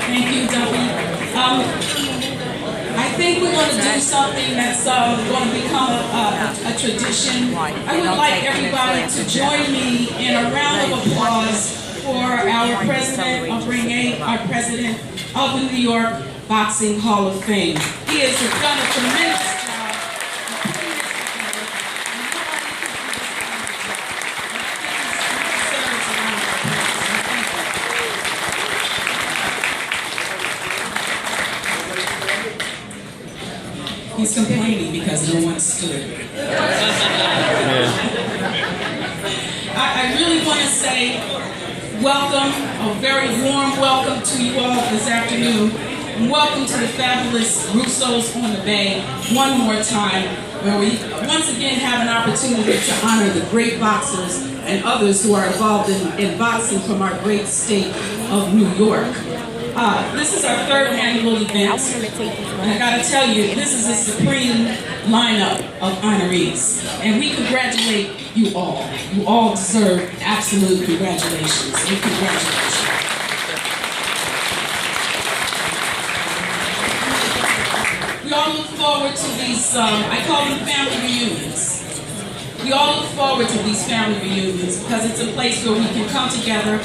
Thank you, Duffy. I think we're going to do something that's going to become a tradition. I would like everybody to join me in a round of applause for our president of Ring 8, our president of the New York Boxing Hall of Fame. He has done a tremendous job. He's complaining because no one stood. I really want to say welcome, a very warm welcome to you all this afternoon. And welcome to the fabulous Russos on the Bay one more time, where we once again have an opportunity to honor the great boxers and others who are involved in boxing from our great state of New York. This is our third annual event, and I gotta tell you, this is a supreme lineup of honorees, and we congratulate you all. You all deserve absolute congratulations, and congratulations. We all look forward to these, I call them family reunions. We all look forward to these family reunions because it's a place where we can come together,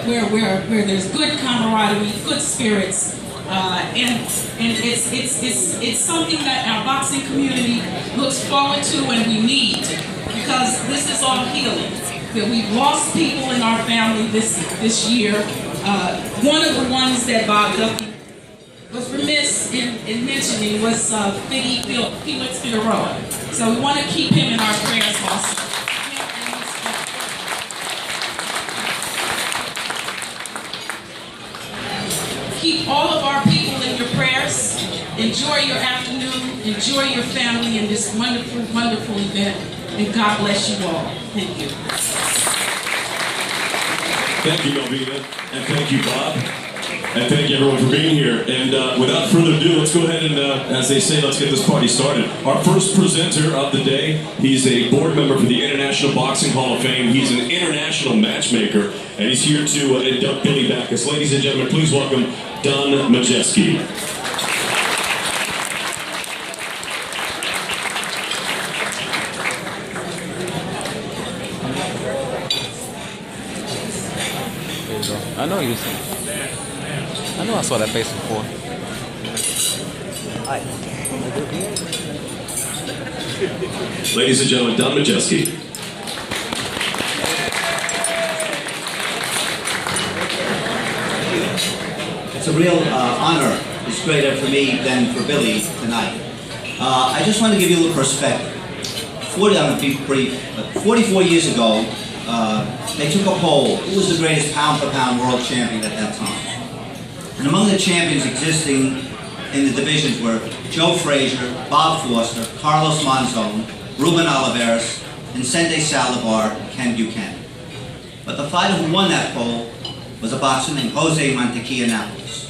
where there's good camaraderie, good spirits, and it's something that our boxing community looks forward to and we need, because this is all healing. That we've lost people in our family this year. One of the ones that Bob Duffy was remiss in mentioning was Felix Figueroa. So we want to keep him in our prayers also. Keep all of our people in your prayers. Enjoy your afternoon. Enjoy your family in this wonderful, wonderful event. And God bless you all. Thank you. Thank you, Melvina. And thank you, Bob. And thank you, everyone, for being here. And without further ado, let's go ahead and, as they say, let's get this party started. Our first presenter of the day, he's a board member for the International Boxing Hall of Fame. He's an international matchmaker, and he's here to induct Billy Backus. Ladies and gentlemen, please welcome Don Majeski. I know you see. I know I saw that face before. Hi. Ladies and gentlemen, Don Majeski. It's a real honor. It's greater for me than for Billy tonight. I just want to give you a little perspective. I'm going to be brief, but 44 years ago, they took a poll. Who was the greatest pound-for-pound world champion at that time? And among the champions existing in the divisions were Joe Frazier, Bob Foster, Carlos Monzon, Ruben Oliveras, Vicente Saldivar, Ken Buchanan. But the fighter who won that poll was a boxer named Jose Mantequilla Nápoles.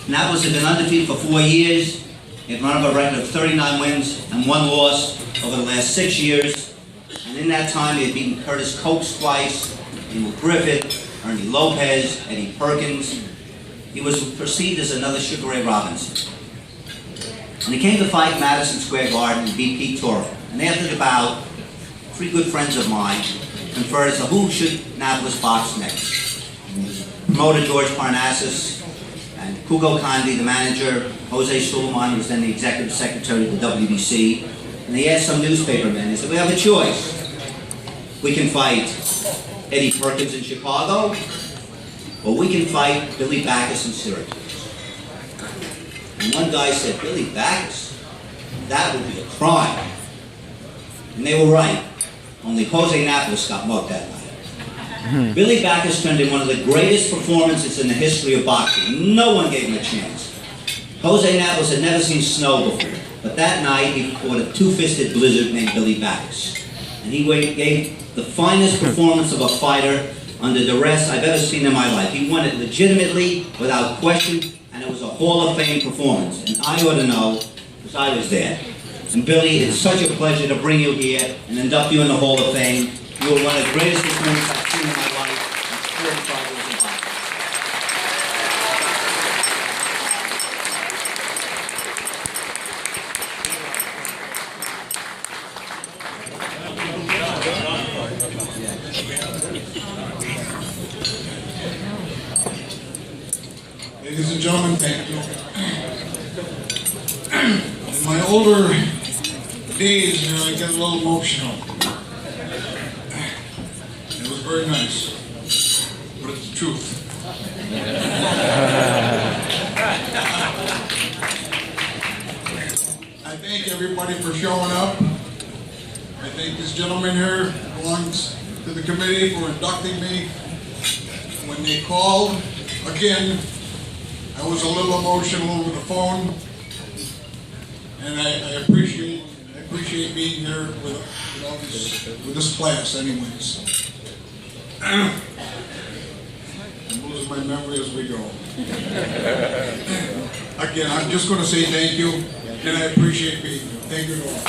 Nápoles had been undefeated for 4 years. He had run up a record of 39 wins and 1 loss over the last 6 years. And in that time, he had beaten Curtis Coates twice, Emil Griffith, Ernie Lopez, Eddie Perkins. He was perceived as another Sugar Ray Robinson. And he came to fight Madison Square Garden and beat Pete Toro. And after the bout, 3 good friends of mine conferred as to who should Nápoles box next. Promoter George Parnassus and Hugo Conde, the manager, Jose Suleiman, who was then the executive secretary of the WBC. And they asked some newspapermen, they said, we have a choice. We can fight Eddie Perkins in Chicago, or we can fight Billy Backus in Syracuse. And one guy said, Billy Backus? That would be a crime. And they were right. Only Jose Nápoles got mugged that night. Billy Backus turned in one of the greatest performances in the history of boxing. No one gave him a chance. Jose Nápoles had never seen snow before, but that night he fought a two-fisted blizzard named Billy Backus. And he gave the finest performance of a fighter under duress I've ever seen in my life. He won it legitimately, without question, and it was a Hall of Fame performance. And I ought to know, because I was there. And Billy, it's such a pleasure to bring you here and induct you in the Hall of Fame. You were one of the greatest performances I've seen in my life. I'm 45 years in boxing. Ladies and gentlemen, thank you. In my older days, I get a little emotional. It was very nice, but it's the truth. I thank everybody for showing up. I thank this gentleman here who belongs to the committee for inducting me. When they called, again, I was a little emotional over the phone, and I appreciate being here with this class, anyways. I'm losing my memory as we go. Again, I'm just going to say thank you, and I appreciate being here. Thank you all.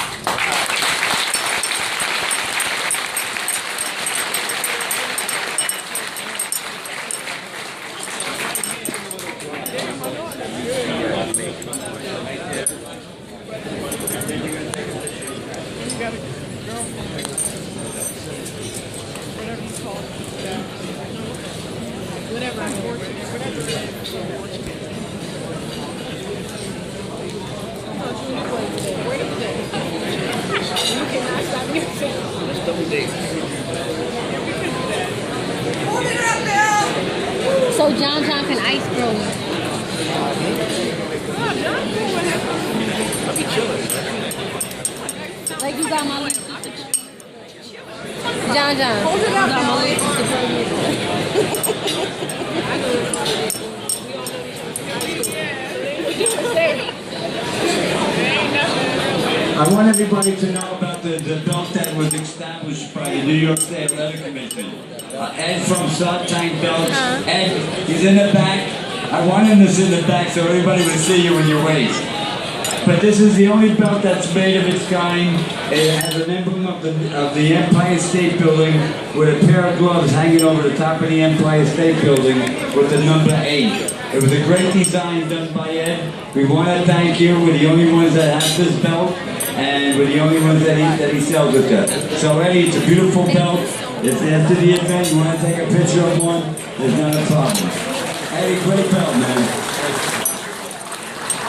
So John can ice throw you. Like you got my little sister. John. Hold it up, got my little I want everybody to know about the belt that was established by the New York State Athletic Commission. Ed from South Tank Belts. Ed, he's in the back. I want him to sit in the back so everybody would see you in your waist. But this is the only belt that's made of its kind. It has an emblem of the Empire State Building with a pair of gloves hanging over the top of the Empire State Building with the number 8. It was a great design done by Ed. We want to thank you. We're the only ones that have this belt, and we're the only ones that he sells it to. So Eddie, it's a beautiful belt. If after the event you want to take a picture of one, there's not a problem. Eddie, great belt, man.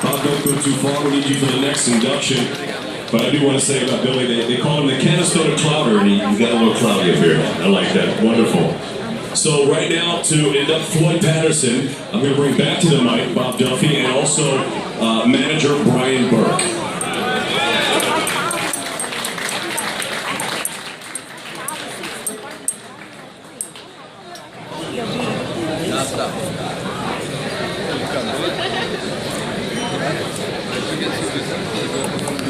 Bob, don't go too far. We need you for the next induction. But I do want to say about Billy, they call him the Canastota Clouder, and he's got a little cloudy up here. I like that. Wonderful. So right now, to induct Floyd Patterson, I'm going to bring back to the mic Bob Duffy and also manager Brian Burke.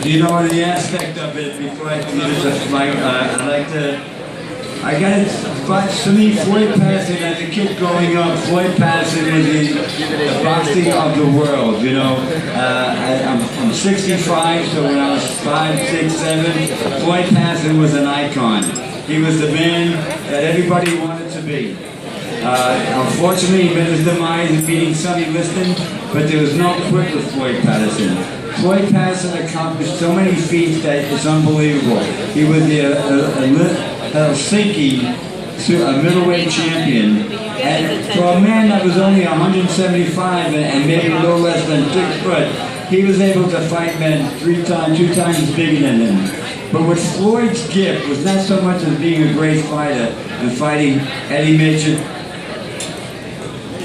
You know, the aspect of it, before I do this, I got to me, Floyd Patterson, as a kid growing up, Floyd Patterson was the boxing of the world, you know. I'm 65, so when I was 5, 6, 7, Floyd Patterson was an icon. He was the man that everybody wanted to be. Unfortunately, he met his demise in beating Sonny Liston, but there was no quit with Floyd Patterson. Floyd Patterson accomplished so many feats that it's unbelievable. He was the Helsinki middleweight champion, and for a man that was only 175 and maybe a little less than 6 foot, he was able to fight men 2 times bigger than him. But what Floyd's gift was not so much as being a great fighter and fighting Eddie Machin.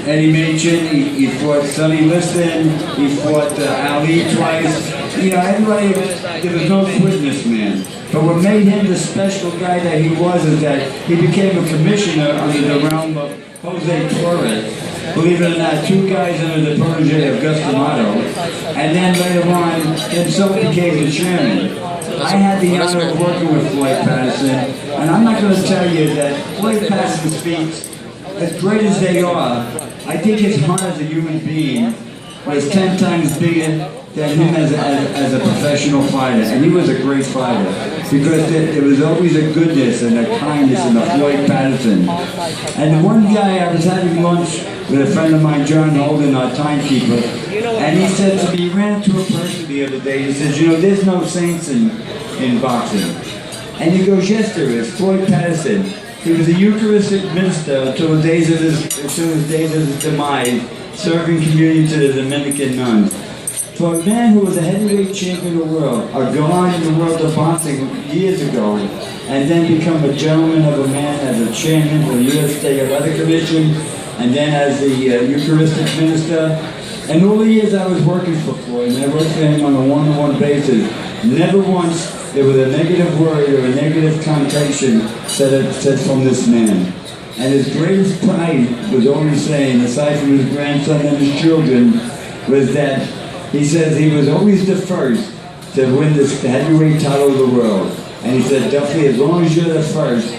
He fought Sonny Liston, he fought Ali twice. You know, everybody, there was no quit in this man. But what made him the special guy that he was is that he became a commissioner under the realm of Jose Torres. Believe it or not, 2 guys under the protege of Gus D'Amato. And then later on, himself became the chairman. I had the honor of working with Floyd Patterson, and I'm not going to tell you that Floyd Patterson's feats, as great as they are, I think his heart as a human being was 10 times bigger than him as a professional fighter. And he was a great fighter because there was always a goodness and a kindness in the Floyd Patterson. And the one guy, I was having lunch with a friend of mine, John Holden, our timekeeper, and he said to me, he ran into a person the other day, he says, you know, there's no saints in boxing. And he goes, yes there is, Floyd Patterson. He was a Eucharistic minister until his days of his demise. serving communion to the Dominican nuns. For a man who was a heavyweight champion of the world, a gone in the world of boxing years ago, and then become a gentleman of a man as a chairman of the U.S. State Athletic Commission, and then as the Eucharistic minister. And all the years I was working for Floyd, and I worked for him on a one-on-one basis, never once there was a negative word or a negative connotation said from this man. And his greatest pride was always saying, aside from his grandson and his children, was that he says he was always the first to win this heavyweight title of the world. And he said, Duffy, as long as you're the first,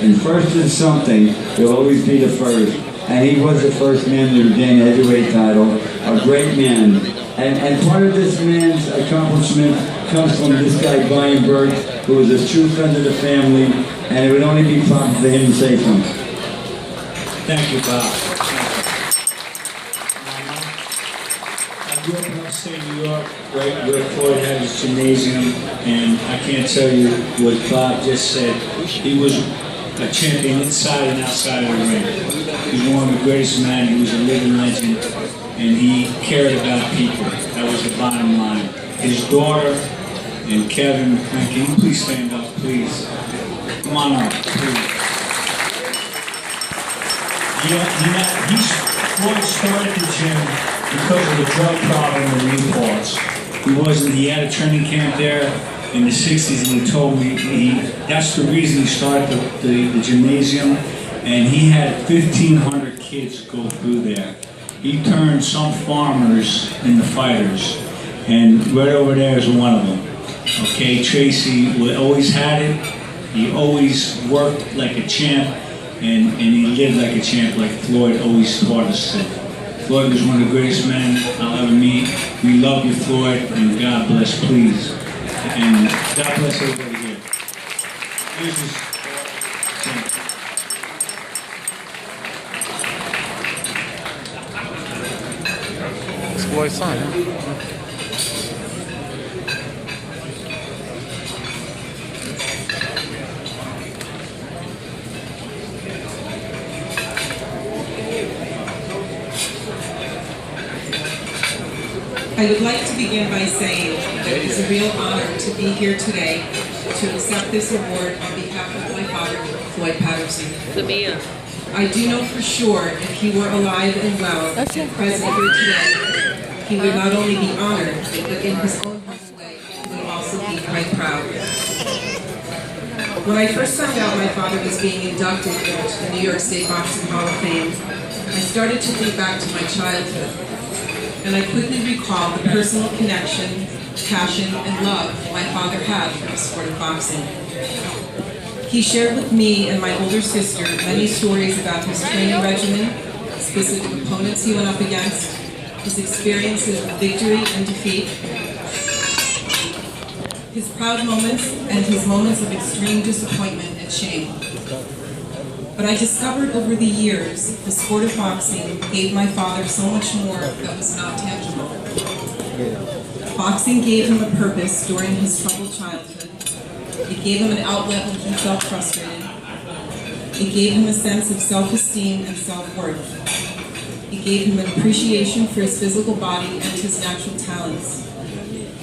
and first is something, you'll always be the first. And he was the first man to regain a heavyweight title, a great man. And part of this man's accomplishment comes from this guy, Brian Burke, who was a true friend of the family, and it would only be proper for him to say something. Thank you, Bob. I grew up in upstate New York, right where Floyd had his gymnasium, and I can't tell you what Bob just said. He was a champion inside and outside of the ring. He was one of the greatest men. He was a living legend, and he cared about people. That was the bottom line. His daughter and Kevin, can you please stand up, please? Come on up, please. Floyd started the gym because of the drug problem in Newports. He had a training camp there in the 60s, and he told me that's the reason he started the gymnasium, and he had 1,500 kids go through there. He turned some farmers into fighters, and right over there is one of them. Okay, Tracy always had it. He always worked like a champ, and he lived like a champ, like Floyd always taught us to. Floyd was one of the greatest men I'll ever meet. We love you, Floyd, and God bless, please. And God bless everybody here. Here's his It's Floyd's son, huh? I would like to begin by saying that it is a real honor to be here today to accept this award on behalf of my father, Floyd Patterson. I do know for sure if he were alive and well and present here today, he would not only be honored, but in his own humble way, he would also be quite proud. When I first found out my father was being inducted into the New York State Boxing Hall of Fame, I started to think back to my childhood. And I quickly recalled the personal connection, passion, and love my father had for the sport of boxing. He shared with me and my older sister many stories about his training regimen, specific opponents he went up against, his experiences of victory and defeat, his proud moments, and his moments of extreme disappointment and shame. But I discovered over the years the sport of boxing gave my father so much more that was not tangible. Boxing gave him a purpose during his troubled childhood. It gave him an outlet when he felt frustrated. It gave him a sense of self-esteem and self-worth. It gave him an appreciation for his physical body and his natural talents.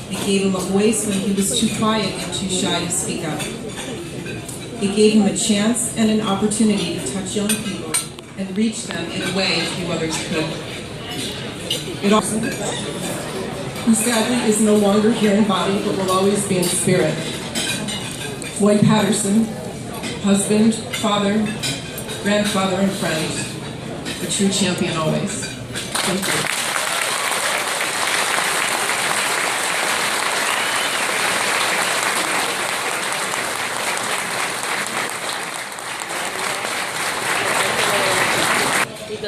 It gave him a voice when he was too quiet and too shy to speak up. It gave him a chance and an opportunity to touch young people and reach them in a way few others could. It also, who sadly is no longer here in body but will always be in spirit. Floyd Patterson, husband, father, grandfather, and friend, a true champion always. Thank you.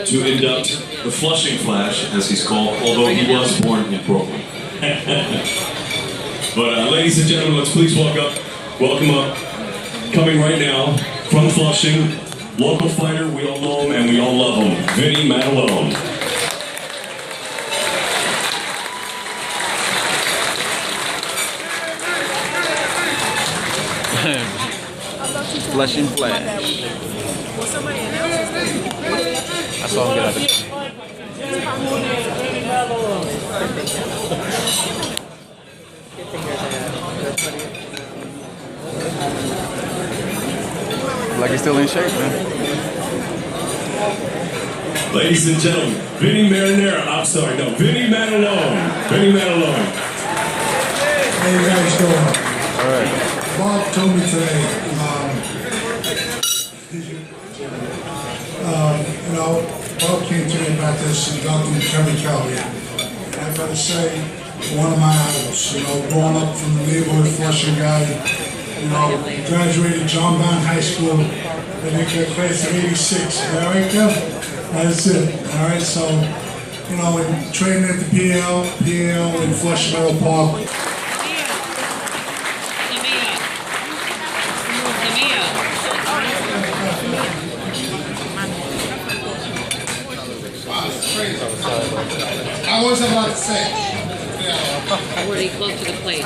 To induct the Flushing Flash, as he's called, although he was born in Brooklyn. But ladies and gentlemen, let's please welcome up, coming right now from Flushing, local fighter, we all know him and we all love him, Vinny Matalone. Flushing Flash. I saw him get out of the Like he's still in shape, man. Ladies and gentlemen, Vinny Marinara. I'm sorry, no, Vinny Matalone. Vinny Matalone. How you guys doing? All right. Bob told me today, you know, Bob came to me about this and Dr. Kelley. I've got to say, one of my idols, you know, growing up from the neighborhood Flushing guy, you know, graduated John Brown High School, and then got class of '86. All right, Kev? That's it. All right, so, you know, and training at the PL in Flushing Meadow Park. I always have a lot to say. Were they close to the plate? I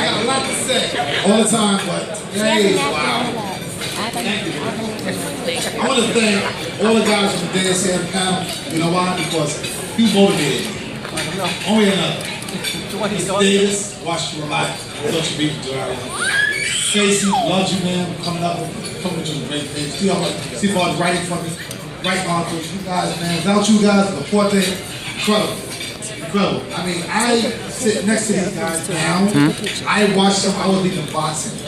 got a lot to say all the time, but today, wow. I want to thank all the guys from the dance here panel. You know why? Because you motivated me. Only another. Davis, watched you a lot. Love you beat you out. Tracy, love you, man. Coming up with some great things. See far as writing for me. Right on to you guys, man. Without you guys, the Forte, incredible. Incredible. I mean, I sit next to these guys now. I watched them. I was even boxing.